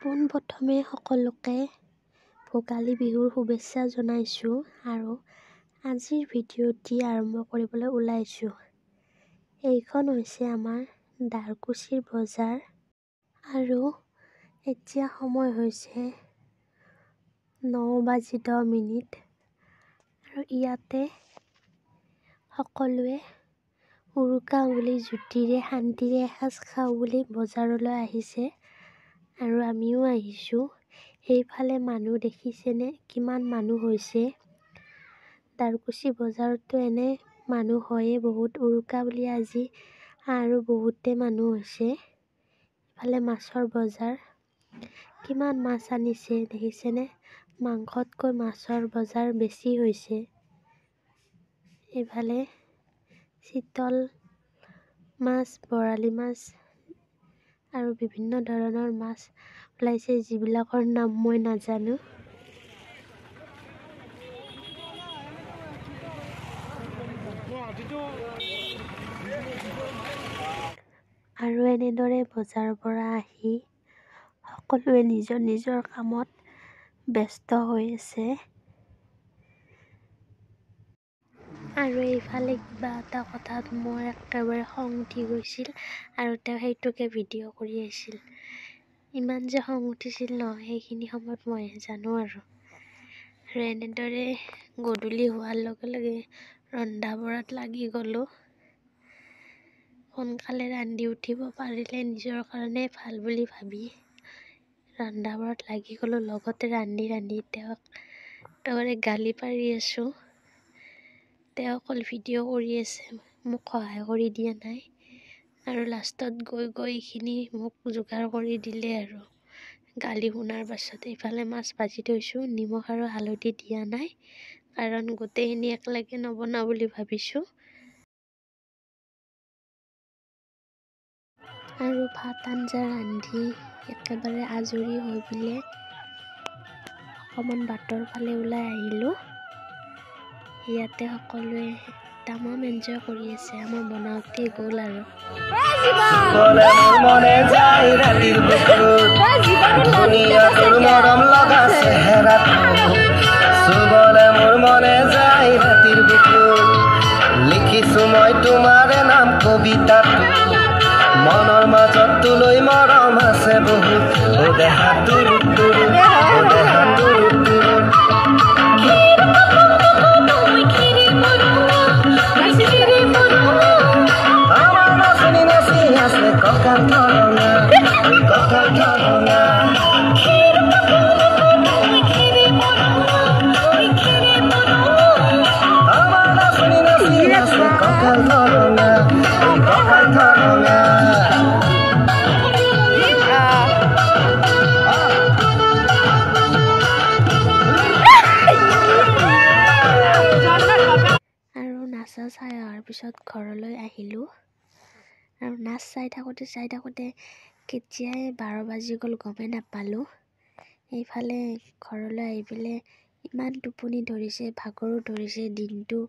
পোনপ্ৰথমে সকলোকে ভোগালী বিহুৰ শুভেচ্ছা জনাইছোঁ আৰু আজিৰ ভিডিঅ'টি আৰম্ভ কৰিবলৈ ওলাইছোঁ। এইখন হৈছে আমাৰ দ্বাৰকুছিৰ বজাৰ আৰু এতিয়া সময় হৈছে 9:10 আৰু ইয়াতে সকলোৱে উৰুকা বুলি জুতিৰে শান্তিৰে এসাঁজ খাওঁ বুলি বজাৰলৈ আহিছে আৰু আমিও আহিছোঁ। সেইফালে মানুহ দেখিছেনে কিমান মানুহ হৈছে। দ্বাৰকুছি বজাৰতো এনে মানুহ হয়ে বহুত, উৰুকা বুলি আজি আৰু বহুতে মানুহ হৈছে। ইফালে মাছৰ বজাৰ, কিমান মাছ আনিছে দেখিছেনে, মাংসতকৈ মাছৰ বজাৰ বেছি হৈছে। এইফালে চিতল মাছ, বৰালি মাছ আৰু বিভিন্ন ধৰণৰ মাছ ওলাইছে, যিবিলাকৰ নাম মই নাজানো। আৰু এনেদৰে বজাৰৰ পৰা আহি সকলোৱে নিজৰ নিজৰ কামত ব্যস্ত হৈ আছে। আৰু এইফালে কিবা এটা কথাত মোৰ একেবাৰে খং উঠি গৈছিল আৰু তেওঁ সেইটোকে ভিডিঅ' কৰি আছিল। ইমান যে খং উঠিছিল ন, সেইখিনি সময়ত মই জানো আৰু এনেদৰে গধূলি হোৱাৰ লগে লগে ৰন্ধা বঢ়াত লাগি গ'লোঁ। সোনকালে ৰান্ধি উঠিব পাৰিলে নিজৰ কাৰণে ভাল বুলি ভাবি ৰন্ধা বঢ়াত লাগি গ'লোঁ। লগতে ৰান্ধি তেওঁক একেবাৰে গালি পাৰি আছোঁ। তেওঁ অকল ভিডিঅ' কৰি আছে, মোক সহায় কৰি দিয়া নাই। আৰু লাষ্টত গৈ এইখিনি মোক যোগাৰ কৰি দিলে আৰু গালি শুনাৰ পাছত। এইফালে মাছ ভাজি থৈছোঁ, নিমখ আৰু হালধি দিয়া নাই, কাৰণ গোটেইখিনি একেলগে নবনাওঁ বুলি ভাবিছোঁ। আৰু ভাত আঞ্জা ৰান্ধি একেবাৰে আজৰি হৈ পেলাই অকণমান বাটৰ ফালে ওলাই আহিলোঁ। ইয়াতে সকলোৱে তামাম এনজয় কৰি আছে, আমাৰ বনাওঁতে গ'ল আৰু লিখিছো মই তোমাৰে নাম কবিতাত, মনৰ মাজত তোলৈ মৰম আছে বহুত। ও দেহা তুৰু তুৰু, ও দেহা তুৰু তুৰু, আমাৰ নাচনি নাচি আছে ককাল ধৰনা, ককাল ধৰনা। আমাৰ নাচনি নাচি আছে ককাল ধৰনা, ককাল ধৰনা। আৰু নাচা চাই অহাৰ পিছত ঘৰলৈ আহিলোঁ। আৰু নাচ চাই থাকোঁতে কেতিয়াই 12 বাজি গ'ল গমেই নাপালোঁ। এইফালে ঘৰলৈ আহি পেলাই ইমান টোপনি ধৰিছে, ভাগৰো ধৰিছে, দিনটো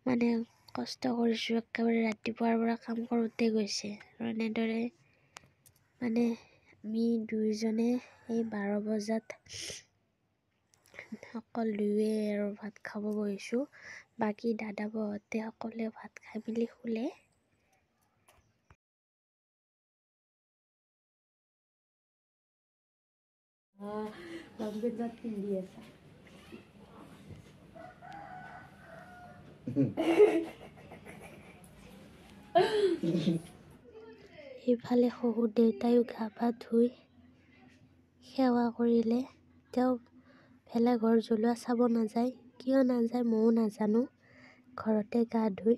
মানে কষ্ট কৰিছোঁ, একেবাৰে ৰাতিপুৱাৰ পৰা কাম কৰোঁতে গৈছে। আৰু এনেদৰে মানে আমি দুয়োজনে এই 12 বজাত অকল দুয়োৱে আৰু ভাত খাব বহিছোঁ। বাকী দাদা বৌহঁতে সকলোৱে ভাত খাই মেলি শুলে। এইফালে শহুৰ দেউতায়ো গা পা ধুই সেৱা কৰিলে। তেওঁ ভেলাঘৰ জ্বলোৱা চাব নাযায়, কিয় নাযায় ময়ো নাজানো। ঘৰতে গা ধুই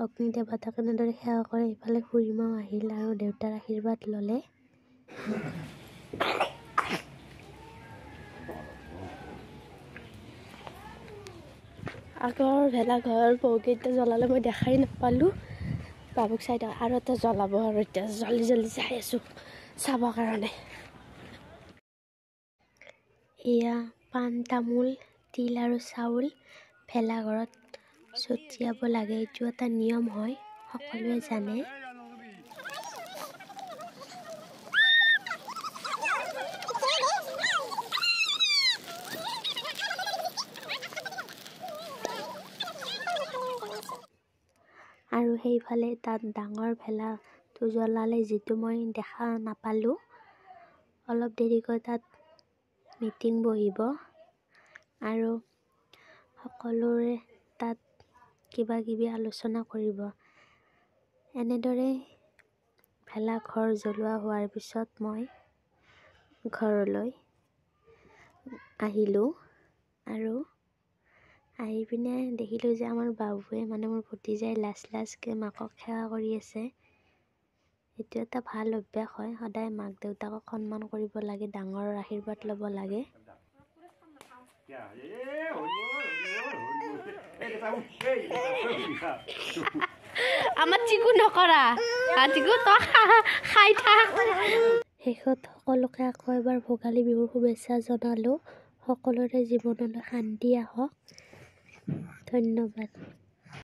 অগ্নি দেৱতাক এনেদৰে সেৱা কৰে। এইফালে খুৰীমাও আহিল আৰু দেউতাৰ আশীৰ্বাদ ল'লে। আগৰ ভেলাঘৰ বহুকেইটা জ্বলালে, মই দেখাই নাপালোঁ। বাবুক চাই দিওঁ, আৰু এটা জ্বলাব আৰু এতিয়া জল্দি চাই আছোঁ চাবৰ কাৰণে। এয়া পাণ তামোল, তিল আৰু চাউল ভেলাঘৰত ছটিয়াব লাগে, এইটো এটা নিয়ম হয়, সকলোৱে জানে। সেইফালে তাত ডাঙৰ ভেলাটো জ্বলালে, যিটো মই দেখা নাপালোঁ। অলপ দেৰিকৈ তাত মিটিং বহিব আৰু সকলোৰে তাত কিবা কিবি আলোচনা কৰিব। এনেদৰে ভেলাঘৰ জ্বলোৱা হোৱাৰ পিছত মই ঘৰলৈ আহিলোঁ আৰু আহি পিনে দেখিলোঁ যে আমাৰ বাবুৱে মানে মোৰ ভতিজাই লাজকৈ মাকক সেৱা কৰি আছে। এইটো এটা ভাল অভ্যাস হয়, সদায় মাক দেউতাকক সন্মান কৰিব লাগে, ডাঙৰৰ আশীৰ্বাদ ল'ব লাগে। আমাৰ চিকু নকৰা, চিকু তই খাই থাক। শেষত সকলোকে আকৌ এবাৰ ভোগালী বিহুৰ শুভেচ্ছা জনালোঁ। সকলোৰে জীৱনলৈ শান্তি আহক। ধন্যবাদ।